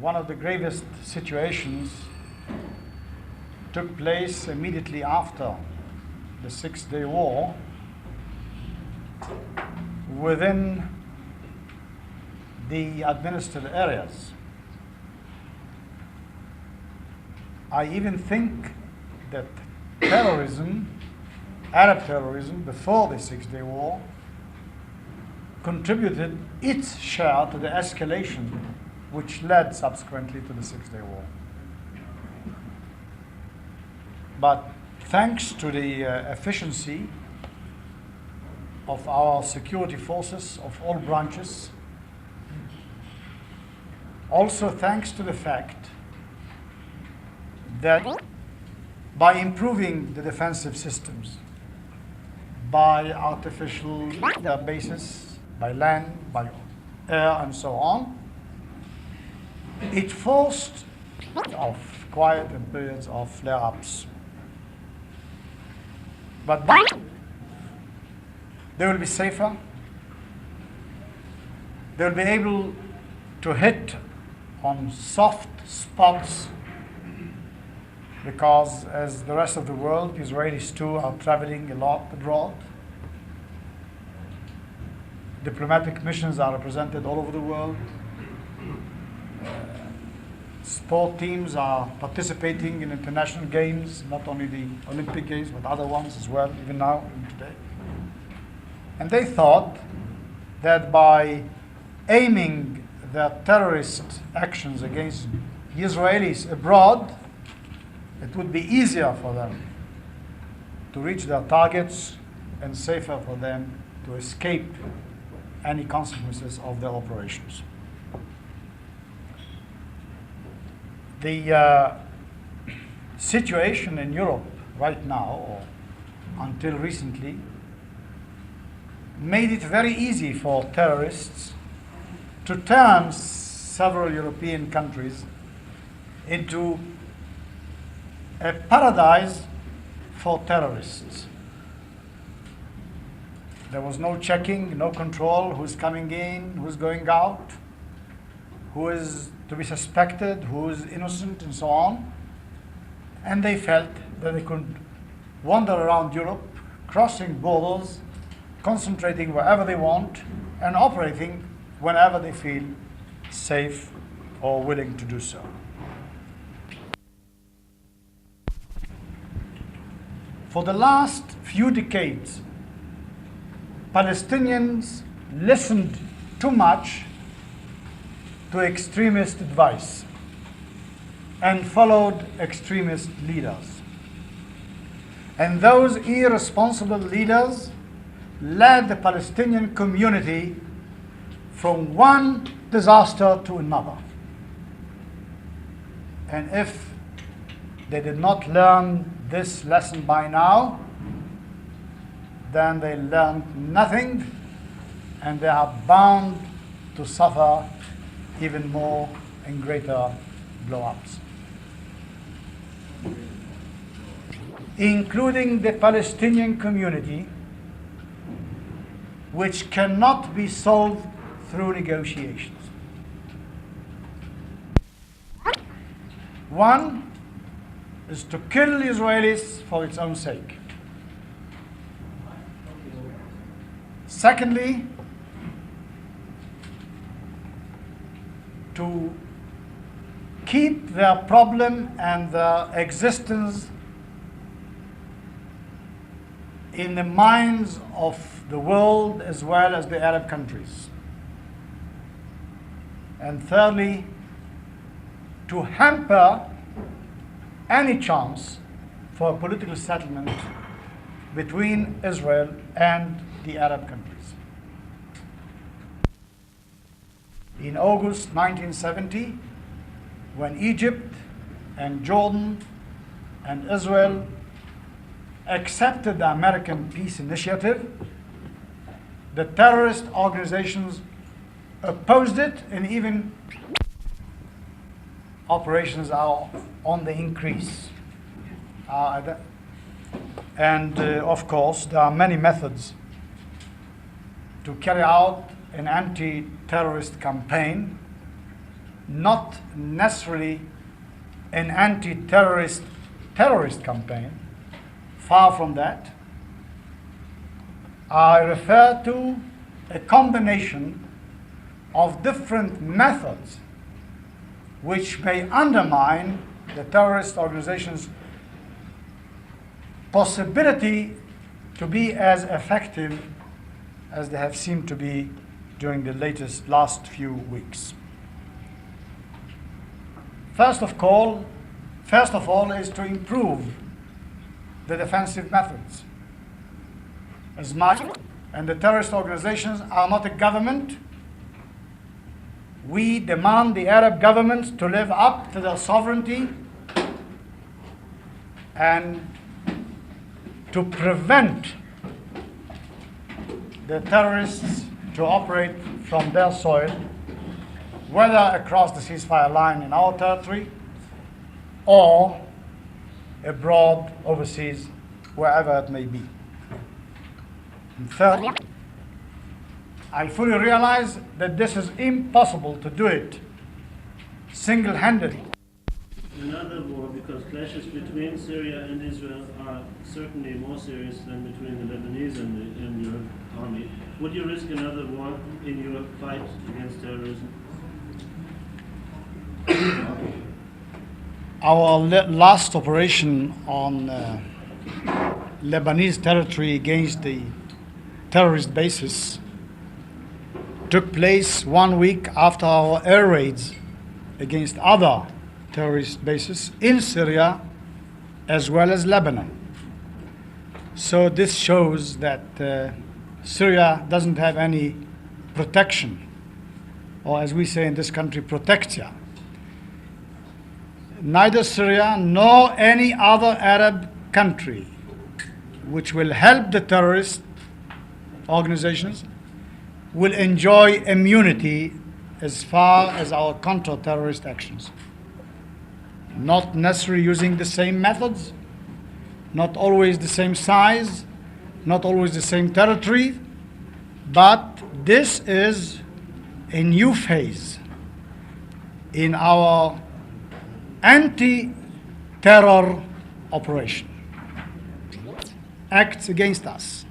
one of the gravest situations took place immediately after the Six-Day War within the administered areas. I even think that terrorism, Arab terrorism, before the Six-Day War, contributed its share to the escalation which led subsequently to the Six-Day War. But thanks to the efficiency of our security forces of all branches, also thanks to the fact that by improving the defensive systems, by artificial bases, by land, by air, and so on, it forced off quiet and periods of flare-ups. But they will be safer. They will be able to hit on soft spots because, as the rest of the world, Israelis too are traveling a lot abroad. Diplomatic missions are represented all over the world. Sport teams are participating in international games, not only the Olympic Games, but other ones as well, even now, even today. And they thought that by aiming their terrorist actions against Israelis abroad, it would be easier for them to reach their targets and safer for them to escape any consequences of their operations. The situation in Europe right now, or until recently, made it very easy for terrorists to turn several European countries into a paradise for terrorists. There was no checking, no control, who's coming in, who's going out, who is to be suspected, who is innocent, and so on. And they felt that they could wander around Europe, crossing borders, concentrating wherever they want, and operating whenever they feel safe or willing to do so. For the last few decades, Palestinians listened too much to extremist advice and followed extremist leaders. And those irresponsible leaders led the Palestinian community from one disaster to another. And if they did not learn this lesson by now, then they learned nothing, and they are bound to suffer even more and greater blow-ups, including the Palestinian community, which cannot be solved through negotiations. One is to kill Israelis for its own sake. Secondly, to keep their problem and their existence in the minds of the world as well as the Arab countries. And thirdly, to hamper any chance for a political settlement between Israel and the Arab countries. In August 1970, when Egypt and Jordan and Israel accepted the American Peace Initiative, the terrorist organizations opposed it, and even operations are on the increase. Of course, there are many methods to carry out an anti-terrorist campaign not necessarily an anti-terrorist campaign. Far from that. I refer to a combination of different methods which may undermine the terrorist organization's possibility to be as effective as they have seemed to be during the last few weeks. First of all is to improve the defensive methods. As much, and the terrorist organizations are not a government, we demand the Arab governments to live up to their sovereignty and to prevent the terrorists to operate from their soil, whether across the ceasefire line in our territory or abroad, overseas, wherever it may be. And third, I fully realize that this is impossible to do it single-handedly. Another war, because clashes between Syria and Israel are certainly more serious than between the Lebanese and your army. Would you risk another war in your fight against terrorism? Our last operation on Lebanese territory against the terrorist bases took place 1 week after our air raids against other terrorist bases in Syria as well as Lebanon. So this shows that Syria doesn't have any protection, or as we say in this country, protectia. Neither Syria nor any other Arab country which will help the terrorist organizations will enjoy immunity as far as our counter-terrorist actions. Not necessarily using the same methods, not always the same size, not always the same territory, but this is a new phase in our anti-terror operation. Acts against us.